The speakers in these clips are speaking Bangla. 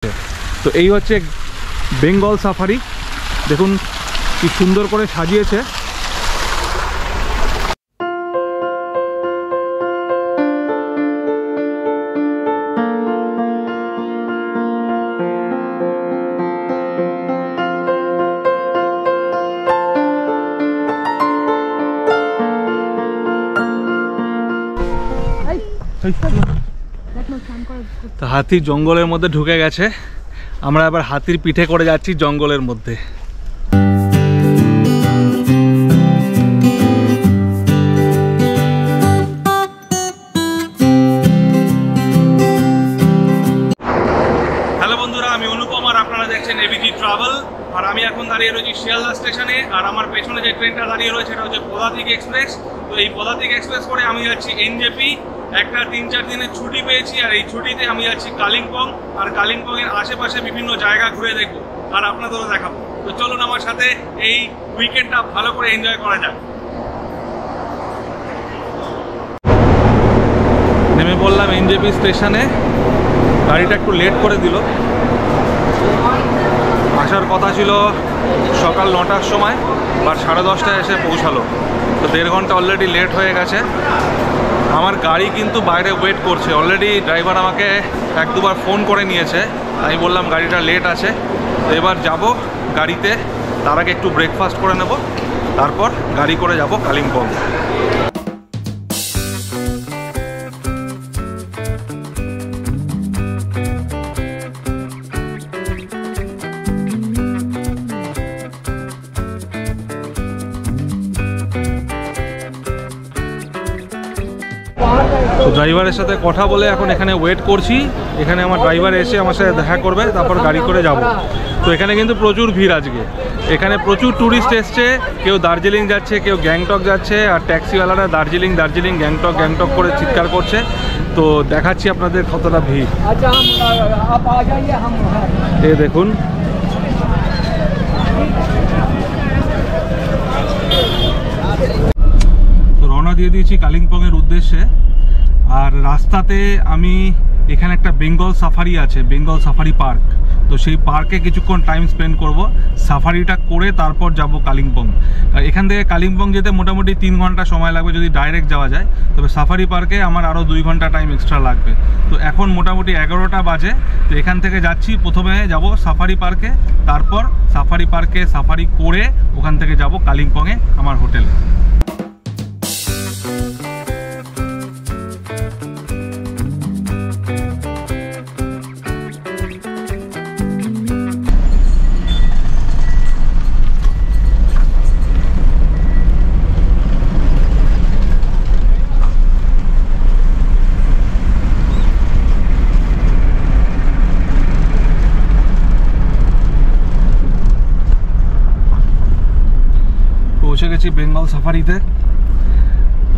তো এই হচ্ছে বেঙ্গল সাফারি, দেখুন কি সুন্দর করে সাজিয়েছে। তো হাতি জঙ্গলের মধ্যে ঢুকে গেছে, আমরা আবার হাতির পিঠে করে যাচ্ছি জঙ্গলের মধ্যে। হ্যালো বন্ধুরা, আমি অনুপম আর আপনারা দেখছেন এবিজি ট্রাভেল। আর আমি এখন দাঁড়িয়ে রয়েছি শিয়ালদা স্টেশনে, আর আমার পেছনে যে ট্রেনটা দাঁড়িয়ে রয়েছে এটা হচ্ছে পদাতিক এক্সপ্রেস। তো এই পদাতিক এক্সপ্রেস করে আমি যাচ্ছি এনজেপি। একটা 3-4 দিনের ছুটি পেয়েছি, আর এই ছুটিতে আমি যাচ্ছি কালিম্পং। আর কালিম্পংয়ের আশেপাশে বিভিন্ন জায়গা ঘুরে দেখবো আর আপনাদেরও দেখাবো। তো চলুন আমার সাথে এই উইকেন্ডটা ভালো করে এনজয় করা যাক। নেমে পড়লাম এনজেপি স্টেশনে, গাড়িটা একটু লেট করে দিল। আসার কথা ছিল সকাল 9টার সময়, আর 10:30টায় এসে পৌঁছালো। তো 1.5 ঘন্টা অলরেডি লেট হয়ে গেছে। আমার গাড়ি কিন্তু বাইরে ওয়েট করছে অলরেডি। ড্রাইভার আমাকে 1-2বার ফোন করে নিয়েছে, আমি বললাম গাড়িটা লেট আছে। তো এবার যাব গাড়িতে, তার আগে একটু ব্রেকফাস্ট করে নেব, তারপর গাড়ি করে যাব কালিম্পং। তো ড্রাইভারের সাথে কথা বলে এখন এখানে ওয়েট করছি। এখানে আমার ড্রাইভার এসে আমার সাথে দেখা করবে, তারপর গাড়ি করে যাব। তো এখানে কিন্তু প্রচুর ভিড় আজকে, এখানে প্রচুর ট্যুরিস্ট এসছে। কেউ দার্জিলিং যাচ্ছে, কেউ গ্যাংটক যাচ্ছে, আর ট্যাক্সিওয়ালারা দার্জিলিং দার্জিলিং গ্যাংটক গ্যাংটক করে চিৎকার করছে। তো দেখাচ্ছি আপনাদের কতটা ভিড়। এই দেখুন, তো রওনা দিয়ে দিয়েছি কালিম্পংয়ের উদ্দেশ্যে। আর রাস্তাতে আমি এখানে একটা বেঙ্গল সাফারি আছে, বেঙ্গল সাফারি পার্ক। তো সেই পার্কে কিছুক্ষণ টাইম স্পেন্ড করব, সাফারিটা করে তারপর যাব কালিম্পং। এখান থেকে কালিম্পং যেতে মোটামুটি 3 ঘন্টা সময় লাগবে যদি ডাইরেক্ট যাওয়া যায়। তবে সাফারি পার্কে আমার আরও 2 ঘন্টা টাইম এক্সট্রা লাগবে। তো এখন মোটামুটি 11টা বাজে। তো এখান থেকে যাচ্ছি, প্রথমে যাব সাফারি পার্কে, তারপর সাফারি পার্কে সাফারি করে ওখান থেকে যাব কালিম্পংয়ে আমার হোটেলে। পৌঁছে গেছি বেঙ্গল সাফারিতে।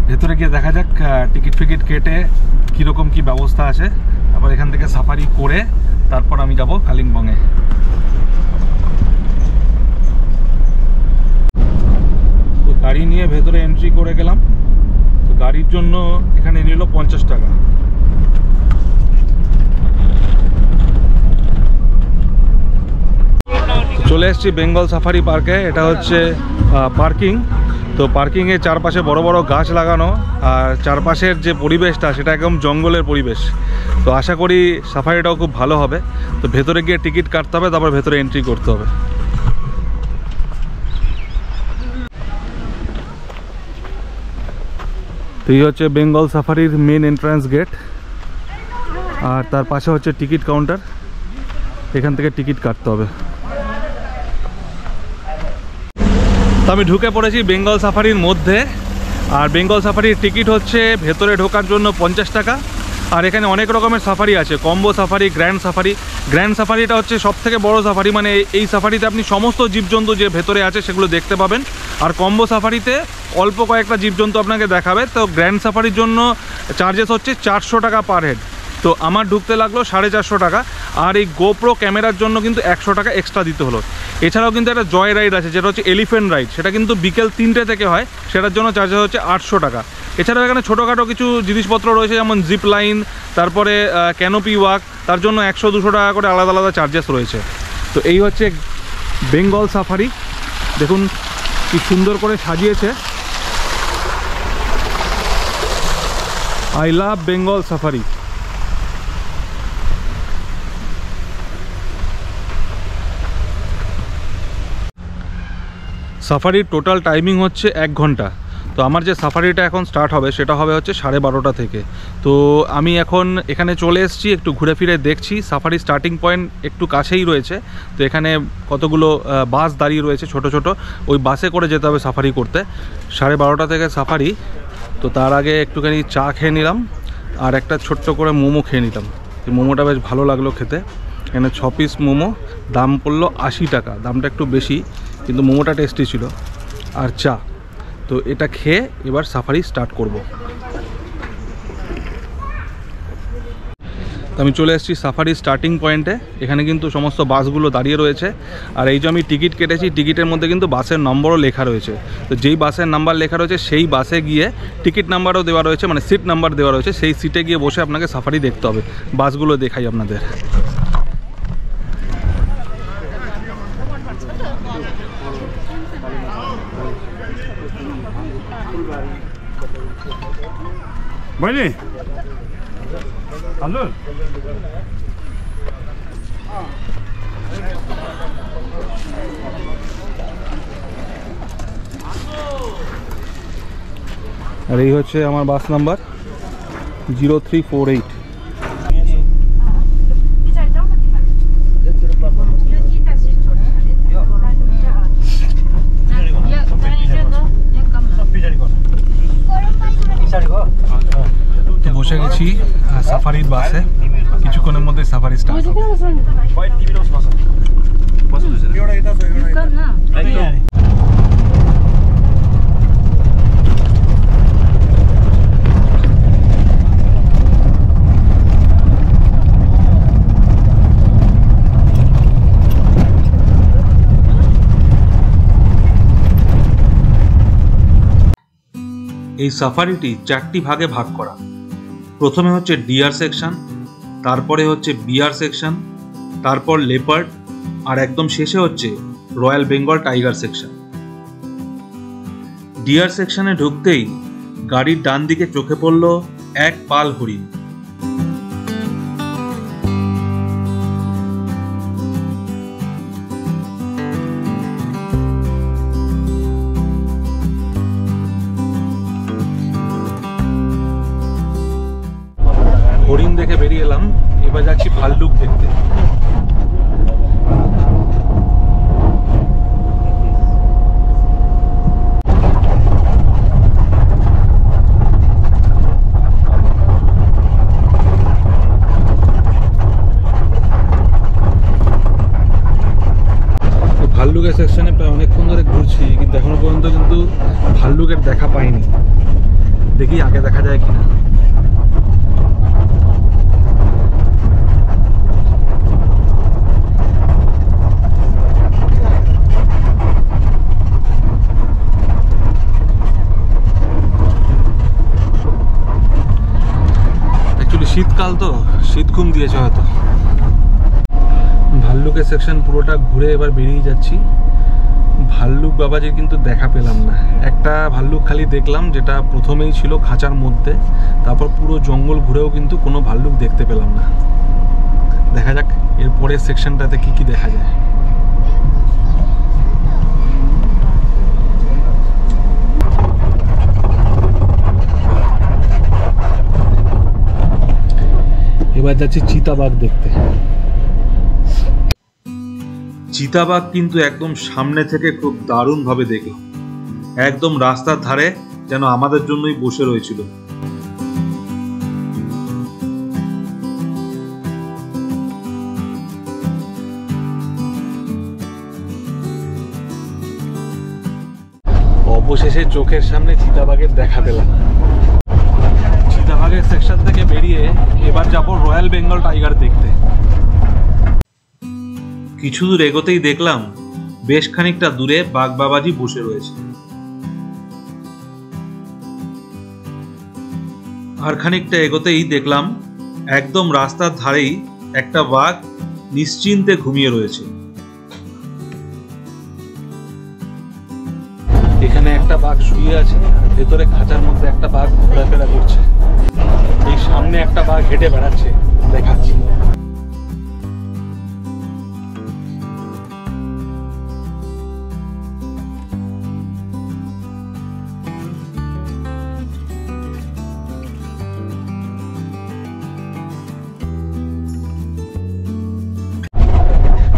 ভেতরে গিয়ে দেখা যাক টিকিট ফিকিট কেটে কীরকম কি ব্যবস্থা আছে। তারপর এখান থেকে সাফারি করে তারপর আমি যাব কালিম্পংয়ে। তো গাড়ি নিয়ে ভেতরে এন্ট্রি করে গেলাম। তো গাড়ির জন্য এখানে নিল 50 টাকা। চলে এসেছি বেঙ্গল সাফারি পার্কে। এটা হচ্ছে পার্কিং। তো পার্কিংয়ে চারপাশে বড় বড় গাছ লাগানো, আর চারপাশের যে পরিবেশটা সেটা একদম জঙ্গলের পরিবেশ। তো আশা করি সাফারিটাও খুব ভালো হবে। তো ভেতরে গিয়ে টিকিট কাটতে হবে, তারপর ভেতরে এন্ট্রি করতে হবে। তো এই হচ্ছে বেঙ্গল সাফারির মেন এন্ট্রান্স গেট, আর তার পাশে হচ্ছে টিকিট কাউন্টার। এখান থেকে টিকিট কাটতে হবে। তো আমি ঢুকে পড়েছি বেঙ্গল সাফারির মধ্যে। আর বেঙ্গল সাফারির টিকিট হচ্ছে ভেতরে ঢোকার জন্য 50 টাকা। আর এখানে অনেক রকমের সাফারি আছে, combo safari, grand safari. Grand সাফারিটা হচ্ছে সবথেকে বড় সাফারি, মানে এই সাফারিতে আপনি সমস্ত জীবজন্তু যে ভেতরে আছে সেগুলো দেখতে পাবেন। আর কম্বো সাফারিতে অল্প কয়েকটা জীবজন্তু আপনাকে দেখাবে। তো গ্র্যান্ড সাফারির জন্য চার্জেস হচ্ছে 400 টাকা পার হেড। তো আমার ঢুকতে লাগলো 450 টাকা। আর এই গোপ্রো ক্যামেরার জন্য কিন্তু 100 টাকা এক্সট্রা দিতে হলো। এছাড়াও কিন্তু একটা জয় রাইড আছে, যেটা হচ্ছে এলিফ্যান্ট রাইড। সেটা কিন্তু বিকেল 3টে থেকে হয়, সেটার জন্য চার্জেস হচ্ছে 800 টাকা। এছাড়াও এখানে ছোটোখাটো কিছু জিনিসপত্র রয়েছে, যেমন জিপ লাইন, তারপরে ক্যানোপি ওয়াক, তার জন্য 100-200 টাকা করে আলাদা আলাদা চার্জেস রয়েছে। তো এই হচ্ছে বেঙ্গল সাফারি, দেখুন কি সুন্দর করে সাজিয়েছে। I love Bengal safari. সাফারির টোটাল টাইমিং হচ্ছে 1 ঘন্টা। তো আমার যে সাফারিটা এখন স্টার্ট হবে সেটা হবে হচ্ছে 12:30 থেকে। তো আমি এখন এখানে চলে এসেছি, একটু ঘুরে ফিরে দেখছি। সাফারি স্টার্টিং পয়েন্ট একটু কাছেই রয়েছে, তো এখানে কতগুলো বাস দাঁড়িয়ে রয়েছে ছোট ছোট, ওই বাসে করে যেতে হবে সাফারি করতে। 12:30 থেকে সাফারি। তো তার আগে একটুখানি চা খেয়ে নিলাম আর একটা ছোট্ট করে মোমো খেয়ে নিলাম। এই মোমোটা বেশ ভালো লাগলো খেতে। এখানে 6 পিস মোমো, দাম পড়লো 80 টাকা, দামটা একটু বেশি কিন্তু মোমোটা টেস্টি ছিল, আর চা। তো এটা খেয়ে এবার সাফারি স্টার্ট করব। তো আমি চলে এসেছি সাফারি স্টার্টিং পয়েন্টে। এখানে কিন্তু সমস্ত বাসগুলো দাঁড়িয়ে রয়েছে, আর এই যে আমি টিকিট কেটেছি, টিকিটের মধ্যে কিন্তু বাসের নম্বরও লেখা রয়েছে। তো যেই বাসের নাম্বার লেখা রয়েছে সেই বাসে গিয়ে টিকিট নাম্বারও দেওয়া রয়েছে, মানে সিট নাম্বার দেওয়া রয়েছে, সেই সিটে গিয়ে বসে আপনাকে সাফারি দেখতে হবে। বাসগুলো দেখাই আপনাদের। Vale. Alô? আর এই হচ্ছে আমার বাস নাম্বার 0348। বসে গেছি সাফারির বাসে, কিছুক্ষণের মধ্যে সাফারি স্টার্ট হবে। এই সাফারিটি 4টি ভাগে ভাগ করা। প্রথমে হচ্ছে ডিয়ার সেকশন, তারপরে হচ্ছে বিয়ার সেকশন, তারপর লেপার্ড, আর একদম শেষে হচ্ছে royal Bengal tiger section. Deer সেকশনে ঢুকতেই গাড়ির ডান দিকে চোখে পড়ল এক পাল হরিণ। হরিণ দেখে বেরিয়ে এলাম, এবার যাচ্ছি ভাল্লুক দেখতে। ভাল্লুকের সেকশনে প্রায় অনেকক্ষণ ধরে ঘুরছি, কিন্তু এখনো পর্যন্ত কিন্তু ভাল্লুকের দেখা পাইনি। দেখি আগে দেখা যায় কিনা। শীতকাল তো, শীত ঘুম দিয়েছে হয়তো। ভাল্লুকের সেকশন পুরোটা ঘুরে এবার বেরিয়ে যাচ্ছি। ভাল্লুক বাবাজির কিন্তু দেখা পেলাম না। একটা ভাল্লুক খালি দেখলাম, যেটা প্রথমেই ছিল খাঁচার মধ্যে, তারপর পুরো জঙ্গল ঘুরেও কিন্তু কোনো ভাল্লুক দেখতে পেলাম না। দেখা যাক এর পরের সেকশনটাতে কি কি দেখা যায়। এবার যাচ্ছি চিতাবাঘ দেখতে। চিতাবাঘ কিন্তু একদম সামনে থেকে খুব দারুণ ভাবে দেখলাম, একদম রাস্তার ধারে, যেন আমাদের জন্যই বসে রয়েছিল। অবশেষে চোখের সামনে চিতাবাঘের দেখা পেলাম। চিতাবাঘের সেকশন থেকে বেরিয়ে এবার যাব রয়্যাল বেঙ্গল টাইগার দেখতে। কিছু দূর এগোতেই দেখলাম বেশ খানিকটা দূরে বাঘ বাবাজি বসে রয়েছে। আর খানিকটা এগোতেই দেখলাম একদম রাস্তার ধারেই একটা বাঘ নিশ্চিন্তে ঘুমিয়ে রয়েছে। এখানে একটা বাঘ শুয়ে আছে, ভেতরে খাঁচার মধ্যে একটা বাঘ ঘোরাফেরা করছে। এই সামনে একটা বাঘ হেঁটে বেড়াচ্ছে, দেখাচ্ছি।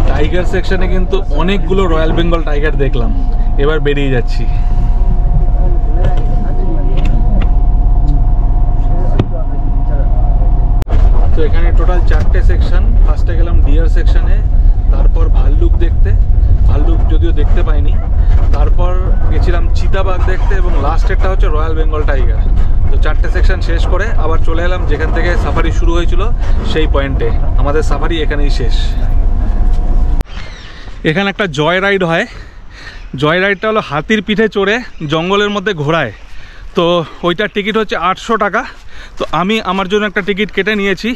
টাইগার সেকশনে কিন্তু অনেকগুলো রয়্যাল বেঙ্গল টাইগার দেখলাম, এবার বেরিয়ে যাচ্ছি। তো এখানে টোটাল 4টে সেকশন। ফার্স্টে গেলাম ডিয়ার সেকশনে, তারপর ভাল্লুক দেখতে, ভাল্লুক যদিও দেখতে পাইনি। তারপর গেছিলাম চিতাবাঘ দেখতে, এবং লাস্টেরটা হচ্ছে রয়্যাল বেঙ্গল টাইগার। তো 4টে সেকশন শেষ করে আবার চলে এলাম যেখান থেকে সাফারি শুরু হয়েছিল সেই পয়েন্টে। আমাদের সাফারি এখানেই শেষ। এখানে একটা জয় রাইড হয়। জয় রাইডটা হলো হাতির পিঠে চড়ে জঙ্গলের মধ্যে ঘোরায়। তো ওইটার টিকিট হচ্ছে 800 টাকা। তো আমি আমার জন্য একটা টিকিট কেটে নিয়েছি।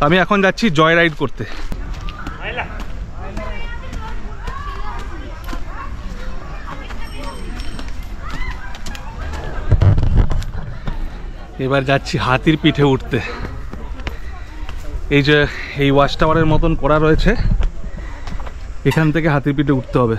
আমি এখন যাচ্ছি জয় রাইড করতে। এবার যাচ্ছি হাতির পিঠে উঠতে। এই যে এই ওয়াচ টাওয়ারের মতন করা রয়েছে, এখান থেকে হাতির পিঠে উঠতে হবে।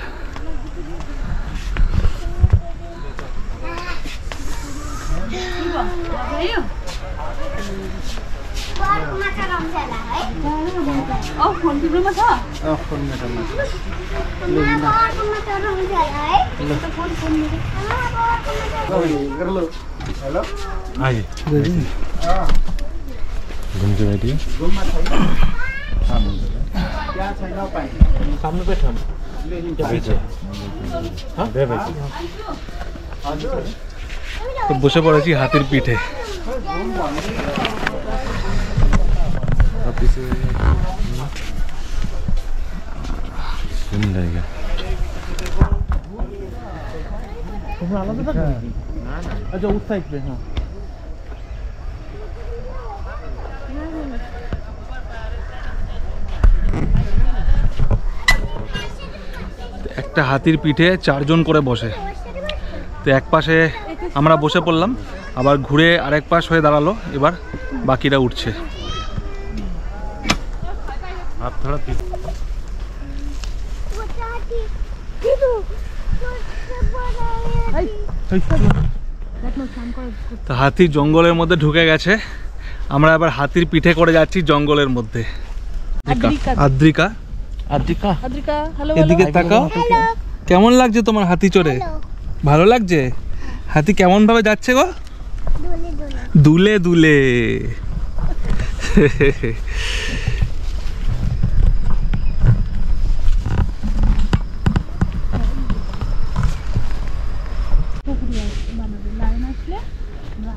তো বসে পড়েছি হাতির পিঠে। আচ্ছা উস সাইড पे हाँ একটা হাতির পিঠে 4 জন করে বসে। তো এক পাশে আমরা বসে পড়লাম, আবার ঘুরে আরেক পাশ হয়ে দাঁড়ালো। এবার বাকিরা উঠছে। তো হাতি জঙ্গলের মধ্যে ঢুকে গেছে। আমরা এবার হাতির পিঠে করে যাচ্ছি জঙ্গলের মধ্যে। আদ্রিকা, আদ্রিকা, আদ্রিকা, হ্যালো, এদিকে তাকাও। কেমন লাগছে তোমার হাতি চড়ে? ভালো লাগছে? হাতি কেমন ভাবে যাচ্ছে গো? দুলে দুলে।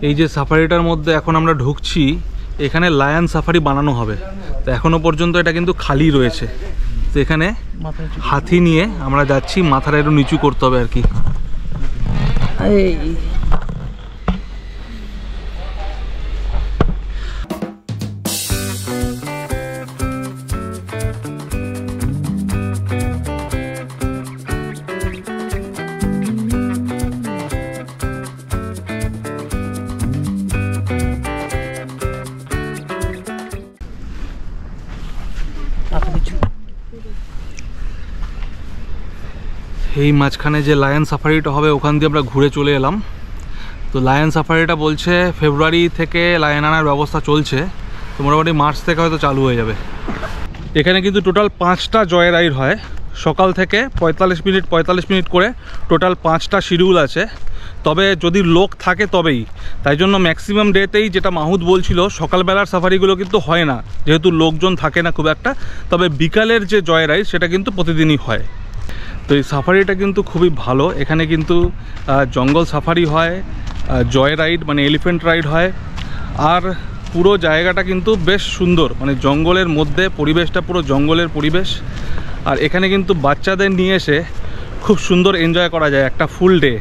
এই যে সাফারিটার মধ্যে এখন আমরা ঢুকছি, এখানে লায়ন সাফারি বানানো হবে। তো এখনো পর্যন্ত এটা কিন্তু খালি রয়েছে। তো এখানে হাতি নিয়ে আমরা যাচ্ছি, মাথাটা একটু নিচু করতে হবে আর কি। এই মাঝখানে যে লায়ন সাফারিটা হবে ওখান দিয়ে আমরা ঘুরে চলে এলাম। তো লায়ন সাফারিটা বলছে ফেব্রুয়ারি থেকে লায়ন আনার ব্যবস্থা চলছে। তো মোটামুটি মার্চ থেকে হয়তো চালু হয়ে যাবে। এখানে কিন্তু টোটাল 5টা জয় রাইড হয়। সকাল থেকে 45 মিনিট করে টোটাল 5টা শিডিউল আছে। তবে যদি লোক থাকে তবেই, তাই জন্য ম্যাক্সিমাম ডেতেই যেটা মাহুদ বলছিল সকালবেলার সাফারিগুলো কিন্তু হয় না, যেহেতু লোকজন থাকে না খুব একটা। তবে বিকালের যে জয় রাইড সেটা কিন্তু প্রতিদিনই হয়। তো এই সাফারিটা কিন্তু খুবই ভালো। এখানে কিন্তু জঙ্গল সাফারি হয়, জয় রাইড মানে এলিফ্যান্ট রাইড হয়, আর পুরো জায়গাটা কিন্তু বেশ সুন্দর, মানে জঙ্গলের মধ্যে পরিবেশটা পুরো জঙ্গলের পরিবেশ। আর এখানে কিন্তু বাচ্চাদের নিয়ে এসে খুব সুন্দর এনজয় করা যায় একটা ফুল ডে।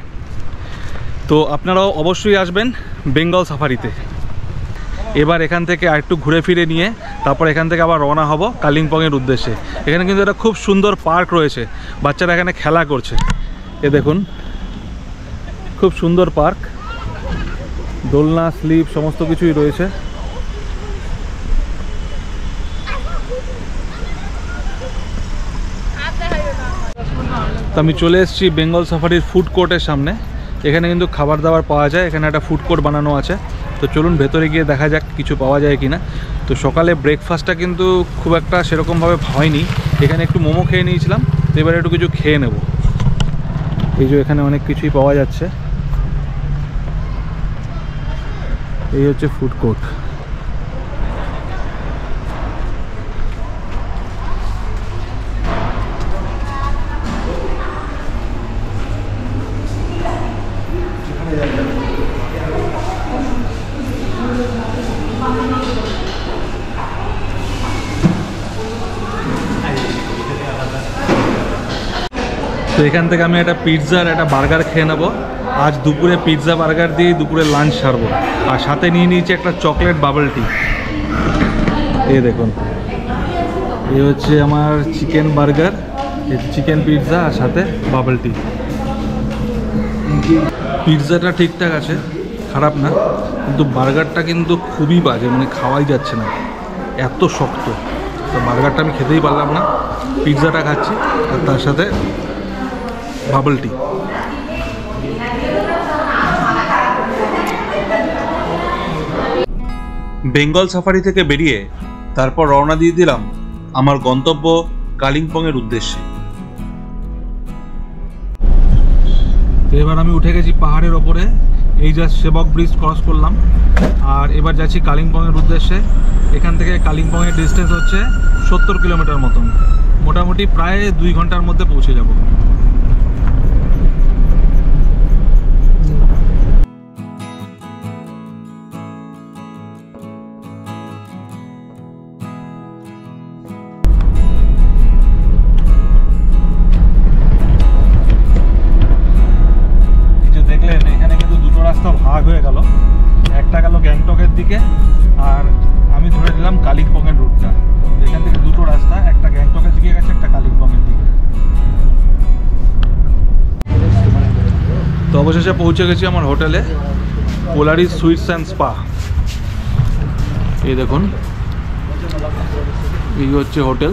তো আপনারাও অবশ্যই আসবেন বেঙ্গল সাফারিতে। এবার এখান থেকে আরেকটু ঘুরে ফিরে নিয়ে তারপর এখান থেকে আবার রওনা হব কালিম্পংয়ের উদ্দেশ্যে। এখানে কিন্তু একটা খুব সুন্দর পার্ক রয়েছে, বাচ্চারা এখানে খেলা করছে। এ দেখুন, খুব সুন্দর পার্ক, দোলনা, স্লিপ সমস্ত কিছুই রয়েছে। তো আমি চলে এসেছি বেঙ্গল সাফারির ফুড কোর্টের সামনে। এখানে কিন্তু খাবার দাবার পাওয়া যায়, এখানে একটা ফুড কোর্ট বানানো আছে। তো চলুন ভেতরে গিয়ে দেখা যাক কিছু পাওয়া যায় কি না। তো সকালে ব্রেকফাস্টটা কিন্তু খুব একটা সেরকমভাবে হয়নি, এখানে একটু মোমো খেয়ে নিয়েছিলাম, তো এবারে একটু কিছু খেয়ে নেব। এই যে এখানে অনেক কিছুই পাওয়া যাচ্ছে। এই হচ্ছে ফুড কোর্ট। তো এখান থেকে আমি একটা পিৎজা আর একটা বার্গার খেয়ে নেবো। আজ দুপুরে পিৎজা বার্গার দিয়ে দুপুরে লাঞ্চ সারবো। আর সাথে নিয়ে নিয়েছি একটা চকলেট বাবল টি। এই দেখুন, এই হচ্ছে আমার চিকেন বার্গার, চিকেন পিৎজা আর সাথে বাবল টি। পিৎজাটা ঠিকঠাক আছে, খারাপ না, কিন্তু বার্গারটা কিন্তু খুবই বাজে, মানে খাওয়াই যাচ্ছে না, এত শক্ত। তো বার্গারটা আমি খেতেই পারলাম না, পিৎজাটা খাচ্ছি আর তার সাথে বাবল টি। বেঙ্গল সাফারি থেকে বেরিয়ে তারপর রওনা দিয়ে দিলাম আমার গন্তব্য কালিম্পংয়ের উদ্দেশ্যে। তো এবার আমি উঠে গেছি পাহাড়ের ওপরে, এই জাস্ট সেবক ব্রিজ ক্রস করলাম আর এবার যাচ্ছি কালিম্পংয়ের উদ্দেশ্যে। এখান থেকে কালিম্পংয়ের ডিস্টেন্স হচ্ছে 70 কিলোমিটার মতন, মোটামুটি প্রায় 2 ঘন্টার মধ্যে পৌঁছে যাব। ভাগ হয়ে গেল, একটা গেল গ্যাংটকের দিকে আর আমি ধরে নিলাম কালিম্পংয়ের রুটটা। এখান থেকে দুটো রাস্তা, একটা গ্যাংটকের দিকে গেছে, একটা কালিম্পংয়ের দিকে। তো অবশেষে পৌঁছে গেছি আমার হোটেলে, পোলারিস সুইটস অ্যান্ড স্পা। এই দেখুন, এই হচ্ছে হোটেল।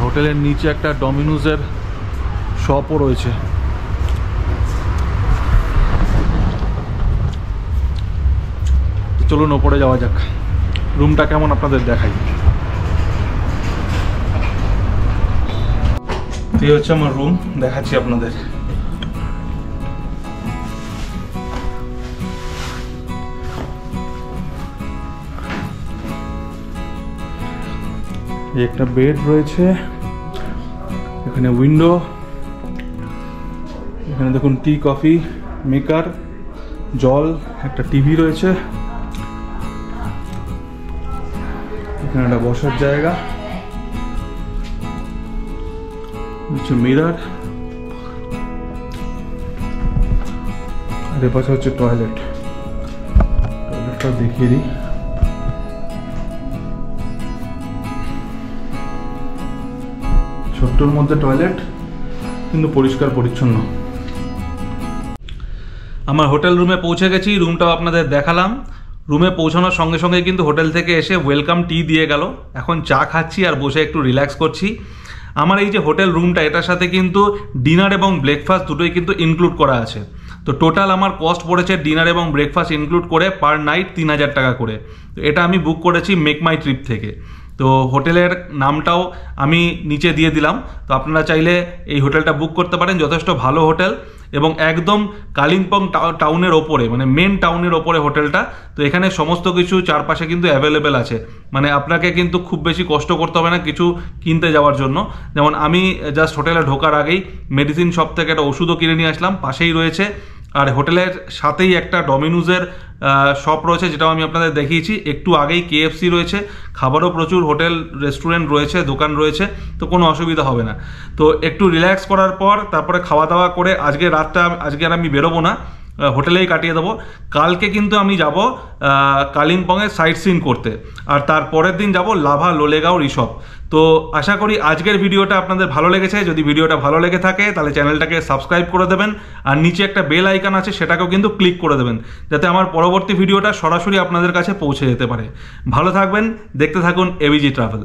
হোটেলের নিচে একটা ডমিনোজের শপও রয়েছে। চলুন ওপরে যাওয়া যাক, রুমটা কেমন আপনাদের দেখাই। এই হচ্ছে আমার রুম, দেখাচ্ছি আপনাদের। একটা বেড রয়েছে, এখানে উইন্ডো, এখানে দেখুন টি কফি মেকার, জল, একটা টিভি রয়েছে, এখানে একটা বসার জায়গা, হচ্ছে মিরর, আর এপাশে হচ্ছে টয়লেট। টয়লেটটা দেখিয়ে দিই। ছোট্টর মধ্যে টয়লেট, কিন্তু পরিষ্কার পরিচ্ছন্ন। আমার হোটেল রুমে পৌঁছে গেছি, রুমটাও আপনাদের দেখালাম। রুমে পৌঁছানোর সঙ্গে সঙ্গে কিন্তু হোটেল থেকে এসে ওয়েলকাম টি দিয়ে গেল। এখন চা খাচ্ছি আর বসে একটু রিল্যাক্স করছি। আমার এই যে হোটেল রুমটা, এটার সাথে কিন্তু ডিনার এবং ব্রেকফাস্ট দুটোই কিন্তু ইনক্লুড করা আছে। তো টোটাল আমার কস্ট পড়েছে ডিনার এবং ব্রেকফাস্ট ইনক্লুড করে পার নাইট 3000 টাকা করে। তো এটা আমি বুক করেছি মেক মাই ট্রিপ থেকে। তো হোটেলের নামটাও আমি নিচে দিয়ে দিলাম, তো আপনারা চাইলে এই হোটেলটা বুক করতে পারেন। যথেষ্ট ভালো হোটেল এবং একদম কালিম্পং টাউনের ওপরে, মানে মেন টাউনের ওপরে হোটেলটা। তো এখানে সমস্ত কিছু চারপাশে কিন্তু অ্যাভেলেবেল আছে, মানে আপনাকে কিন্তু খুব বেশি কষ্ট করতে হবে না কিছু কিনতে যাওয়ার জন্য। যেমন আমি জাস্ট হোটেলে ঢোকার আগেই মেডিসিন শপ থেকে একটা ওষুধও কিনে নিয়ে আসলাম, পাশেই রয়েছে। আর হোটেলের সাথেই একটা ডমিনোজের শপ রয়েছে, যেটাও আমি আপনাদের দেখিয়েছি। একটু আগেই KFC রয়েছে, খাবারও প্রচুর হোটেল রেস্টুরেন্ট রয়েছে, দোকান রয়েছে, তো কোনো অসুবিধা হবে না। তো একটু রিল্যাক্স করার পর তারপরে খাওয়া দাওয়া করে আজকে রাতটা, আজকে আর আমি বেরোবো না, হোটেলেই কাটিয়ে দেবো। কালকে কিন্তু আমি যাব কালিম্পংয়ের সাইট সিন করতে, আর তার পরের দিন যাব লাভা লোলেগাঁও রিসর্ট। তো আশা করি আজকের ভিডিওটা আপনাদের ভালো লেগেছে। যদি ভিডিওটা ভালো লেগে থাকে তাহলে চ্যানেলটাকে সাবস্ক্রাইব করে দেবেন, আর নিচে একটা বেল আইকন আছে সেটাকেও কিন্তু ক্লিক করে দেবেন, যাতে আমার পরবর্তী ভিডিওটা সরাসরি আপনাদের কাছে পৌঁছে যেতে পারে। ভালো থাকবেন, দেখতে থাকুন এবিজি ট্রাভেল।